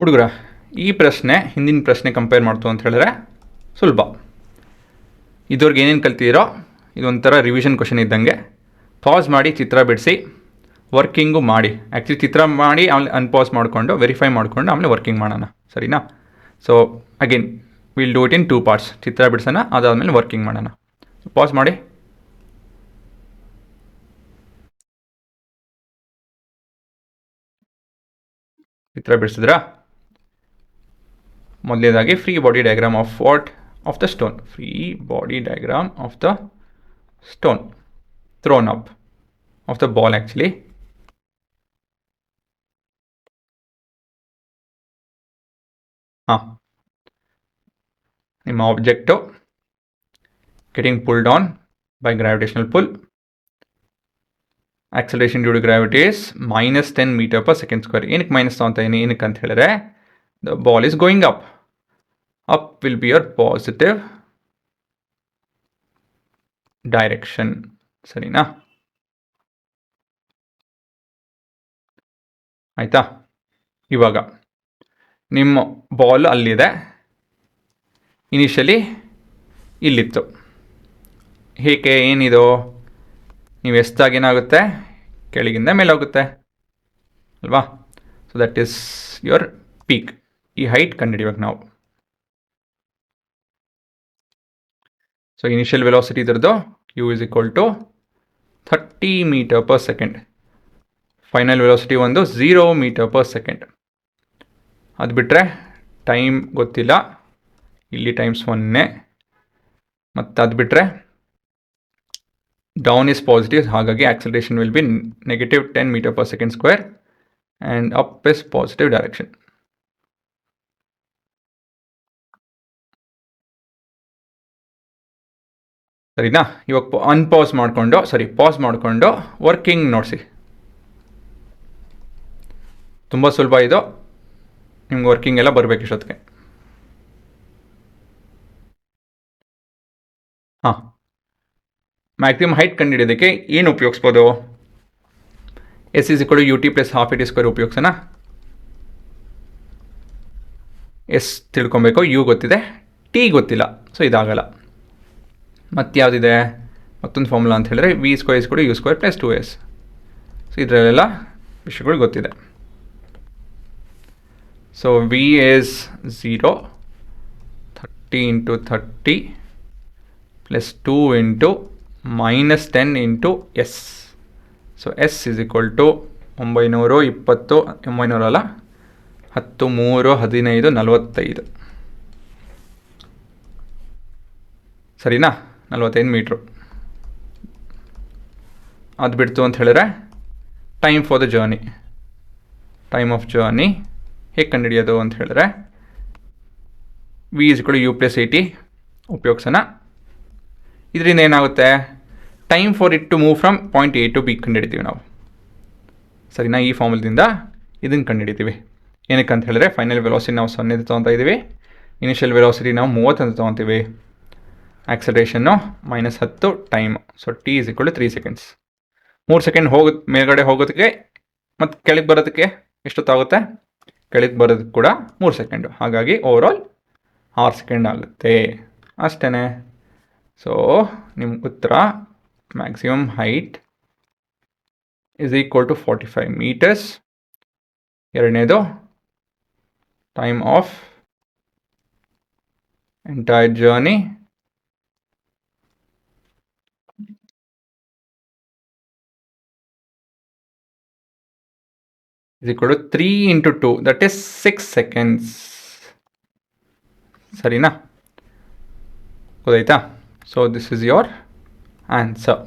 ಹುಡುಗರ, ಈ ಪ್ರಶ್ನೆ ಹಿಂದಿನ ಪ್ರಶ್ನೆ ಕಂಪೇರ್ ಮಾಡ್ತು ಅಂತ ಹೇಳಿದ್ರೆ ಸುಲಭ. ಇದುವರೆಗೆ ಏನೇನು ಕಲ್ತಿದ್ದೀರೋ ಇದೊಂಥರ ರಿವಿಷನ್ ಕ್ವಶನ್ ಇದ್ದಂಗೆ. ಪಾಸ್ ಮಾಡಿ ಚಿತ್ರ ಬಿಡಿಸಿ ವರ್ಕಿಂಗು ಮಾಡಿ. ಆ್ಯಕ್ಚುಲಿ ಚಿತ್ರ ಮಾಡಿ ಆಮೇಲೆ ಅನ್ಪಾಸ್ ಮಾಡಿಕೊಂಡು ವೆರಿಫೈ ಮಾಡಿಕೊಂಡು ಆಮೇಲೆ ವರ್ಕಿಂಗ್ ಮಾಡೋಣ, ಸರಿನಾ? So again will do it in 2 parts. ಚಿತ್ರ ಬಿಡಿಸೋಣ, ಅದಾದಮೇಲೆ ವರ್ಕಿಂಗ್ ಮಾಡೋಣ. ಪಾಸ್ ಮಾಡಿ. ಚಿತ್ರ ಬಿಡಿಸಿದ್ರಾ? ಮೊದಲನೇದಾಗಿ free body diagram of what? Of the stone. Free body diagram of the stone thrown up, of the ball actually. ಹಾಂ, ನಿಮ್ಮ object getting pulled on by gravitational pull. Acceleration due to gravity is -10 metre per second square. ಏನಕ್ಕೆ minus ತೊಗೊತಾಯಿನಿ? ಏನಕ್ಕೆ ಅಂತ ಹೇಳಿದ್ರೆ the ball is going up. Up will be your positive direction, ಸರಿನಾ? ಆಯಿತಾ? ಇವಾಗ ನಿಮ್ಮ ಬಾಲ್ ಅಲ್ಲಿದೆ, ಇನಿಷಿಯಲಿ ಇಲ್ಲಿತ್ತು. ಹೇಗೆ? ಏನಿದು? ನೀವು ಎಸ್ದಾಗ ಏನಾಗುತ್ತೆ? ಕೆಳಗಿಂದ ಮೇಲೆ ಹೋಗುತ್ತೆ ಅಲ್ವಾ? So that is your peak. ಈ ಹೈಟ್ ಕಂಡುಹಿಡಿಯುವಾಗ ನಾವು. ಸೊ ಇನಿಷಿಯಲ್ ವೆಲಾಸಿಟಿ ಇದ್ರದ್ದು u is equal to 30 metre per second. Final velocity ಒಂದು 0 ಮೀಟರ್ ಪರ್ ಸೆಕೆಂಡ್. ಅದು ಬಿಟ್ಟರೆ ಟೈಮ್ ಗೊತ್ತಿಲ್ಲ, ಇಲ್ಲಿ ಟೈಮ್ಸ್ 1. ಮತ್ತು ಅದು ಬಿಟ್ಟರೆ ಡೌನ್ ಇಸ್ ಪಾಸಿಟಿವ್, ಹಾಗಾಗಿ acceleration will be -10 metre per second square and up is positive direction. ಸರಿನಾ? ಇವಾಗ ಅನ್ಪಾಸ್ ಮಾಡಿಕೊಂಡು, ಪಾಸ್ ಮಾಡಿಕೊಂಡು ವರ್ಕಿಂಗ್ ನೋಡಿಸಿ. ತುಂಬ ಸುಲಭ ಇದು, ನಿಮ್ಗೆ ವರ್ಕಿಂಗ್ ಎಲ್ಲ ಬರಬೇಕು ಇಷ್ಟೊತ್ತಿಗೆ. ಹಾಂ, ಮ್ಯಾಕ್ಸಿಮಮ್ ಹೈಟ್ ಕಂಡುಹಿಡಿಯೋದಕ್ಕೆ ಏನು ಉಪಯೋಗಿಸ್ಬೋದು? S is equal to u t plus half a t square ಉಪಯೋಗಿಸೋಣ. ಎಸ್ ತಿಳ್ಕೊಬೇಕು, ಯು ಗೊತ್ತಿದೆ, ಟಿ ಗೊತ್ತಿಲ್ಲ, ಸೊ ಇದಾಗಲ್ಲ. ಮತ್ತು ಯಾವುದಿದೆ? ಮತ್ತೊಂದು ಫಾರ್ಮುಲಾ ಅಂತ ಹೇಳಿದ್ರೆ ವಿ ಸ್ಕ್ವೇರ್ ಇಸ್ ಕೂಡ u square plus 2s. So ಇದರಲ್ಲೆಲ್ಲ ವಿಷಯಗಳು ಗೊತ್ತಿದೆ. So v is 0, 30 into 30 plus 2 into -10 into s. So s is equal to 920, 900 ಅಲ್ಲ, 10 3 15 45. ಸರಿನಾ? 45 ಮೀಟ್ರು. ಅದು ಬಿಡ್ತು ಅಂತ ಹೇಳಿದ್ರೆ time for the journey. Time of journey ಹೇಗೆ ಕಂಡುಹಿಡಿಯೋದು ಅಂತ ಹೇಳಿದ್ರೆ ವಿ ಇಸ್ ಕೂಡ ಯು ಪ್ಲಸ್ 80 ಉಪಯೋಗಿಸೋಣ. ಇದರಿಂದ ಏನಾಗುತ್ತೆ? Time for it to move from point a to b ಕಂಡುಹಿಡಿತೀವಿ ನಾವು, ಸರಿನಾ? ಈ ಫಾರ್ಮುಲದಿಂದ ಇದನ್ನು ಕಂಡುಹಿಡಿತೀವಿ. ಏನಕ್ಕೆ ಅಂತ ಹೇಳಿದ್ರೆ ಫೈನಲ್ ವೆಲಾಸಿಟಿ ನಾವು 0 ತೊಗೊತಾ ಇದ್ದೀವಿ, ಇನಿಷಿಯಲ್ ವೆಲಾಸಿಟಿ ನಾವು 30 ಅಂತ ತೊಗೊತೀವಿ, ಆಕ್ಸಲರೇಷನ್ನು -10 time. So t is equal to 3 seconds. 3 second ಮೇಲ್ಗಡೆ ಹೋಗೋದಕ್ಕೆ ಮತ್ತು ಕೆಳಗೆ ಬರೋದಕ್ಕೆ ಎಷ್ಟೊತ್ತಾಗುತ್ತೆ? ಕೆಳಗೆ ಬರೋದಕ್ಕೆ ಕೂಡ 3 ಸೆಕೆಂಡು. ಹಾಗಾಗಿ ಓವರಾಲ್ 6 ಸೆಕೆಂಡ್ ಆಗುತ್ತೆ, ಅಷ್ಟೇ. ಸೊ ನಿಮ್ಮ ಉತ್ತರ maximum height is equal to 45 metres. ಎರಡನೇದು time of entire journey is equal to 3 into 2, that is 6 seconds. ಸರಿನಾ? ಗೊತ್ತಾಯ್ತಾ? So this is your answer.